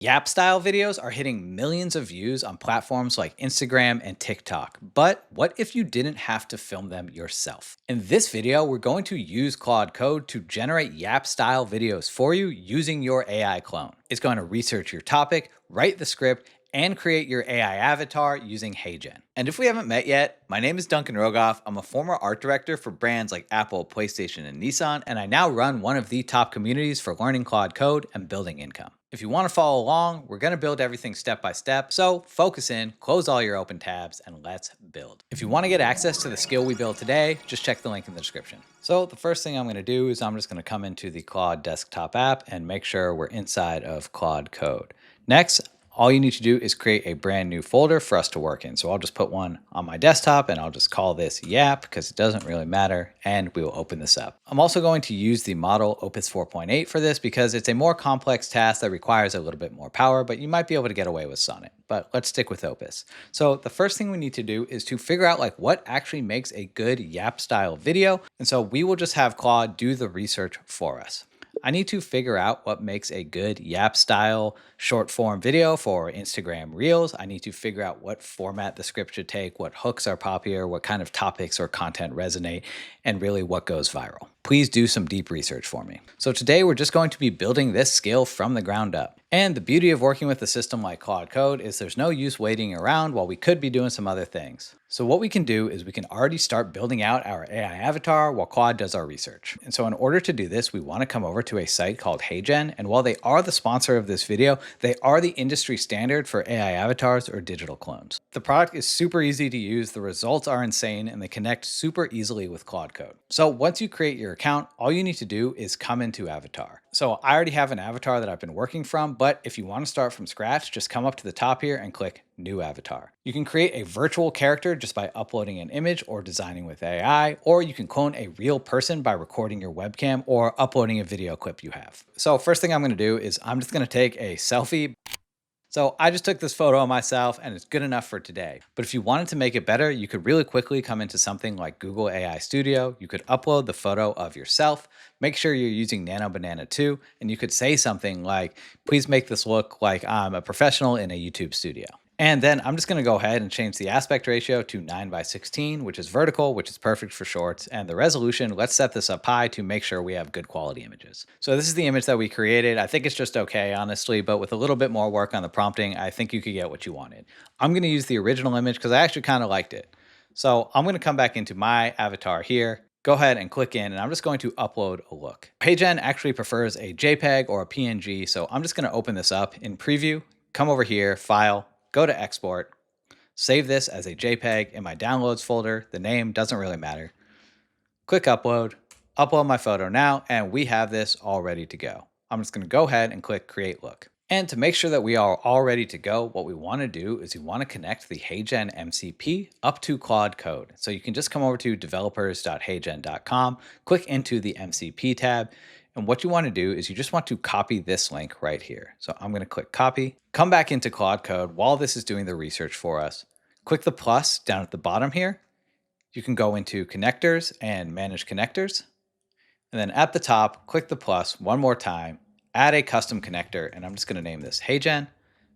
Yap style videos are hitting millions of views on platforms like Instagram and TikTok. But what if you didn't have to film them yourself? In this video, we're going to use Claude Code to generate Yap style videos for you using your AI clone. It's going to research your topic, write the script, and create your AI avatar using HeyGen. And if we haven't met yet, my name is Duncan Rogoff. I'm a former art director for brands like Apple, PlayStation, and Nissan, and I now run one of the top communities for learning Claude Code and building income. If you want to follow along, we're going to build everything step by step, so focus in, close all your open tabs, and let's build. If you want to get access to the skill we built today, just check the link in the description. So the first thing I'm going to do is I'm just going to come into the Claude desktop app and make sure we're inside of Claude Code. Next, all you need to do is create a brand new folder for us to work in. So I'll just put one on my desktop and I'll just call this Yap because it doesn't really matter, and we will open this up. I'm also going to use the model Opus 4.8 for this because it's a more complex task that requires a little bit more power, but you might be able to get away with Sonnet. But let's stick with Opus. So the first thing we need to do is to figure out what actually makes a good Yap style video. And so we will just have Claude do the research for us. I need to figure out what makes a good Yap style short form video for Instagram Reels. I need to figure out what format the script should take, what hooks are popular, what kind of topics or content resonate, and really what goes viral. Please do some deep research for me. So today we're just going to be building this skill from the ground up. And the beauty of working with a system like Claude Code is there's no use waiting around while we could be doing some other things. So what we can do is we can already start building out our AI avatar while Claude does our research. And so in order to do this, we want to come over to a site called HeyGen. And while they are the sponsor of this video, they are the industry standard for AI avatars or digital clones. The product is super easy to use, the results are insane, and they connect super easily with Claude Code. So once you create your account, all you need to do is come into Avatar. So I already have an avatar that I've been working from, but if you want to start from scratch, just come up to the top here and click New Avatar. You can create a virtual character just by uploading an image or designing with AI, or you can clone a real person by recording your webcam or uploading a video clip you have. So first thing I'm going to do is I'm just going to take a selfie. So I just took this photo of myself and it's good enough for today. But if you wanted to make it better, you could really quickly come into something like Google AI Studio. You could upload the photo of yourself, make sure you're using Nano Banana 2, and you could say something like, please make this look like I'm a professional in a YouTube studio. And then I'm just going to go ahead and change the aspect ratio to 9:16, which is vertical, which is perfect for shorts. And the resolution, let's set this up high to make sure we have good quality images. So this is the image that we created. I think it's just okay, honestly, but with a little bit more work on the prompting, I think you could get what you wanted. I'm going to use the original image because I actually kind of liked it. So I'm going to come back into my avatar here. Go ahead and click in, and I'm just going to upload a look. HeyGen actually prefers a JPEG or a PNG, so I'm just going to open this up in preview, come over here, File, go to Export, save this as a JPEG in my Downloads folder. The name doesn't really matter. Click Upload, upload my photo now, and we have this all ready to go. I'm just going to go ahead and click Create Look. And to make sure that we are all ready to go, what we want to do is we want to connect the HeyGen MCP up to Claude Code. So you can just come over to developers.heygen.com, click into the MCP tab, and what you want to do is you just want to copy this link right here. So I'm going to click Copy, come back into Claude Code while this is doing the research for us. Click the plus down at the bottom here. You can go into Connectors and Manage Connectors. And then at the top, click the plus one more time, add a custom connector, and I'm just going to name this HeyGen,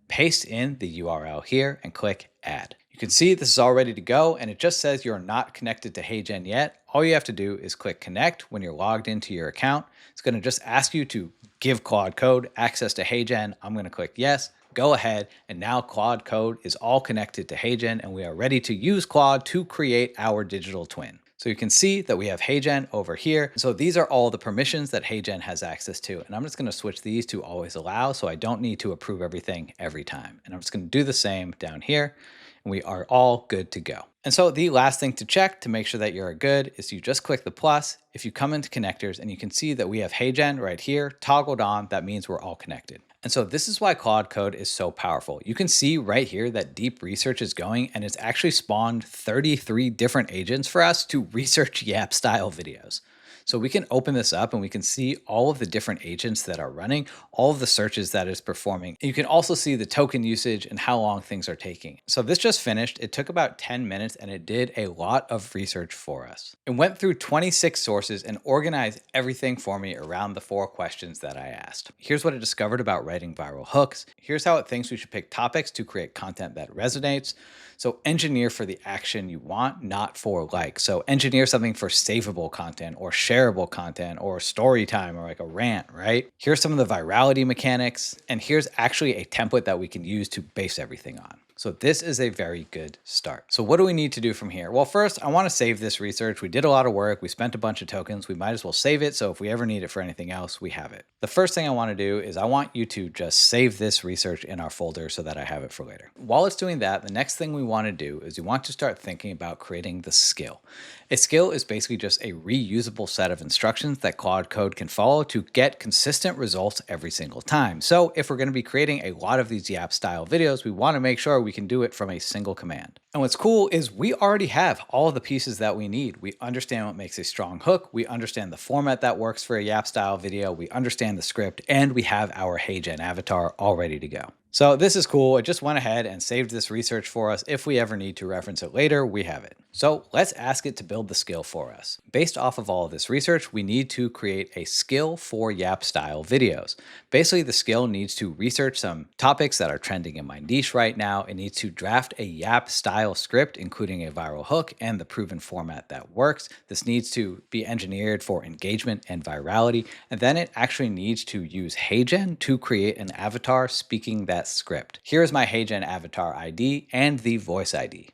paste in the URL here, and click Add. You can see this is all ready to go, and it just says you're not connected to HeyGen yet. All you have to do is click Connect when you're logged into your account. It's going to just ask you to give Claude Code access to HeyGen. I'm going to click Yes. Go ahead, and now Claude Code is all connected to HeyGen, and we are ready to use Claude to create our digital twin. So you can see that we have HeyGen over here. So these are all the permissions that HeyGen has access to. And I'm just going to switch these to always allow, so I don't need to approve everything every time. And I'm just going to do the same down here, and we are all good to go. And so the last thing to check to make sure that you're good is you just click the plus. If you come into connectors and you can see that we have HeyGen right here toggled on, that means we're all connected. And so this is why Claude Code is so powerful. You can see right here that deep research is going, and it's actually spawned 33 different agents for us to research Yap style videos. So we can open this up and we can see all of the different agents that are running, all of the searches that it's performing. You can also see the token usage and how long things are taking. So this just finished. It took about 10 minutes and it did a lot of research for us. It went through 26 sources and organized everything for me around the 4 questions that I asked. Here's what it discovered about writing viral hooks. Here's how it thinks we should pick topics to create content that resonates. So engineer for the action you want, not for likes. So engineer something for savable content or shareable content or story time or like a rant, right? Here's some of the virality mechanics. And here's actually a template that we can use to base everything on. So this is a very good start. So what do we need to do from here? Well, first, I want to save this research. We did a lot of work. We spent a bunch of tokens. We might as well save it. So if we ever need it for anything else, we have it. The first thing I want to do is I want you to just save this research in our folder so that I have it for later. While it's doing that, the next thing we want to do is we want to start thinking about creating the skill. A skill is basically just a reusable set of instructions that Claude Code can follow to get consistent results every single time. So if we're going to be creating a lot of these Yap style videos, we want to make sure we can do it from a single command. And what's cool is we already have all of the pieces that we need. We understand what makes a strong hook. We understand the format that works for a Yap style video. We understand the script, and we have our HeyGen avatar all ready to go. So this is cool. It just went ahead and saved this research for us. If we ever need to reference it later, we have it. So let's ask it to build the skill for us. Based off of all of this research, we need to create a skill for Yap style videos. Basically, the skill needs to research some topics that are trending in my niche right now. It needs to draft a Yap style script, including a viral hook and the proven format that works. This needs to be engineered for engagement and virality. And then it actually needs to use HeyGen to create an avatar speaking that script. Here is my HeyGen Avatar ID and the voice ID.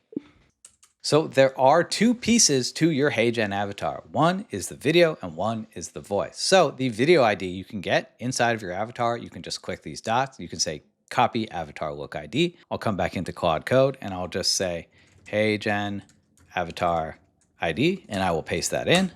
So there are 2 pieces to your HeyGen avatar. One is the video and one is the voice. So the video ID you can get inside of your avatar. You can just click these dots. You can say copy avatar look ID. I'll come back into Claude Code and I'll just say HeyGen Avatar ID and I will paste that in.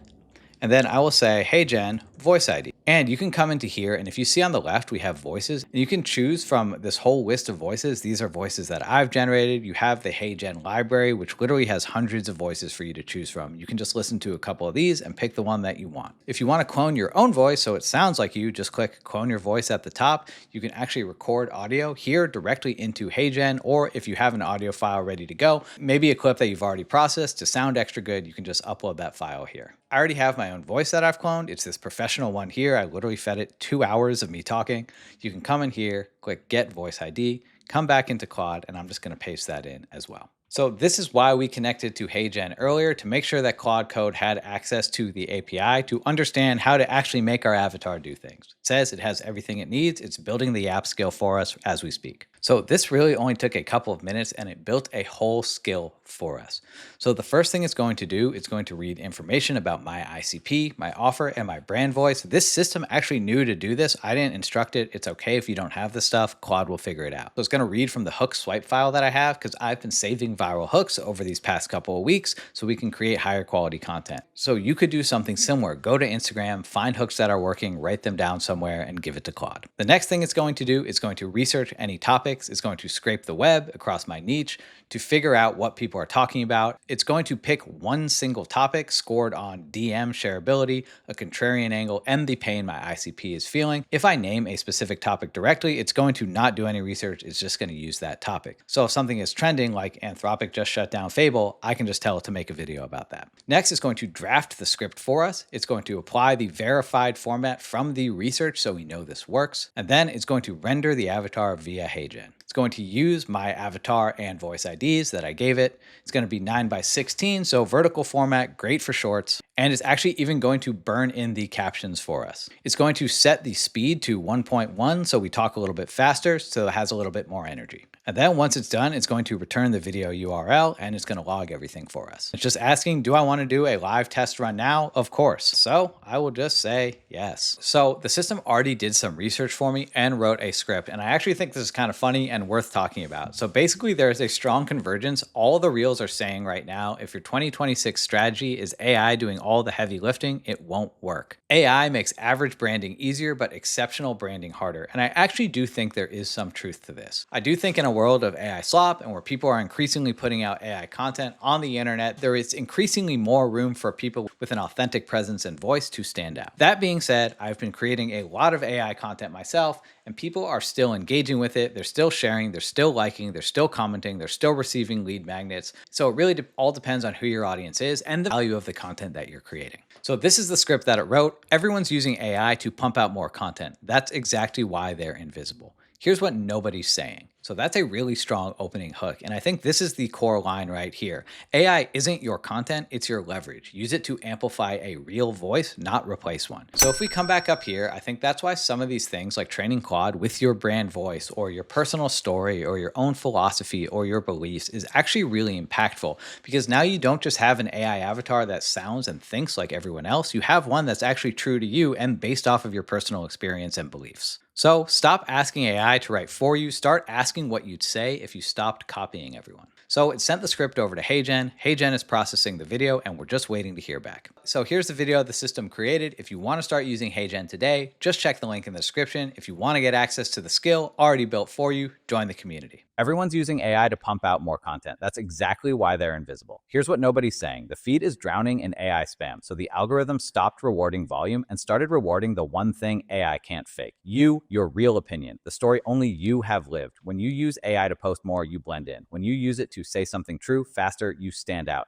And then I will say HeyGen voice ID. And you can come into here, and if you see on the left, we have voices. And you can choose from this whole list of voices. These are voices that I've generated. You have the HeyGen library, which literally has hundreds of voices for you to choose from. You can just listen to a couple of these and pick the one that you want. If you want to clone your own voice so it sounds like you, just click clone your voice at the top. You can actually record audio here directly into HeyGen, or if you have an audio file ready to go, maybe a clip that you've already processed to sound extra good, you can just upload that file here. I already have my own voice that I've cloned. It's this professional one here. I literally fed it 2 hours of me talking. You can come in here, click Get Voice ID, come back into Claude, and I'm just going to paste that in as well. So this is why we connected to HeyGen earlier, to make sure that Claude Code had access to the API to understand how to actually make our avatar do things. It says it has everything it needs. It's building the app skill for us as we speak. So this really only took a couple of minutes and it built a whole skill for us. So the first thing it's going to do, it's going to read information about my ICP, my offer, and my brand voice. This system actually knew to do this. I didn't instruct it. It's okay if you don't have this stuff. Claude will figure it out. So it's going to read from the hook swipe file that I have because I've been saving viral hooks over these past couple of weeks so we can create higher quality content. So you could do something similar. Go to Instagram, find hooks that are working, write them down somewhere, and give it to Claude. The next thing it's going to do is going to research any topics. It's going to scrape the web across my niche to figure out what people are talking about. It's going to pick one single topic scored on DM shareability, a contrarian angle, and the pain my ICP is feeling. If I name a specific topic directly, it's going to not do any research. It's just going to use that topic. So if something is trending like Anthropic just shut down Fable, I can just tell it to make a video about that. Next, it's going to draft the script for us. It's going to apply the verified format from the research so we know this works. And then it's going to render the avatar via HeyGen. It's going to use my avatar and voice IDs that I gave it. It's going to be 9:16, so vertical format, great for shorts. And it's actually even going to burn in the captions for us. It's going to set the speed to 1.1 so we talk a little bit faster, so it has a little bit more energy. And then once it's done, it's going to return the video URL and it's going to log everything for us. It's just asking, do I want to do a live test run now? Of course. So I will just say yes. So the system already did some research for me and wrote a script. And I actually think this is kind of funny and and worth talking about. So basically, there's a strong convergence. All the reels are saying right now, if your 2026 strategy is AI doing all the heavy lifting, it won't work. AI makes average branding easier, but exceptional branding harder. And I actually do think there is some truth to this. I do think in a world of AI slop and where people are increasingly putting out AI content on the internet, there is increasingly more room for people with an authentic presence and voice to stand out. That being said, I've been creating a lot of AI content myself, and people are still engaging with it. They're still sharing, they're still liking, they're still commenting, they're still receiving lead magnets. So it really all depends on who your audience is and the value of the content that you're creating. So this is the script that it wrote. Everyone's using AI to pump out more content. That's exactly why they're invisible. Here's what nobody's saying. So that's a really strong opening hook. And I think this is the core line right here. AI isn't your content, it's your leverage. Use it to amplify a real voice, not replace one. So if we come back up here, I think that's why some of these things like training Claude with your brand voice or your personal story or your own philosophy or your beliefs is actually really impactful, because now you don't just have an AI avatar that sounds and thinks like everyone else. You have one that's actually true to you and based off of your personal experience and beliefs. So stop asking AI to write for you. Start asking what you'd say if you stopped copying everyone. So it sent the script over to HeyGen. HeyGen is processing the video and we're just waiting to hear back. So here's the video the system created. If you want to start using HeyGen today, just check the link in the description. If you want to get access to the skill already built for you, join the community. Everyone's using AI to pump out more content. That's exactly why they're invisible. Here's what nobody's saying. The feed is drowning in AI spam, so the algorithm stopped rewarding volume and started rewarding the one thing AI can't fake. You, your real opinion, the story only you have lived. When you use AI to post more, you blend in. When you use it to say something true, faster, you stand out.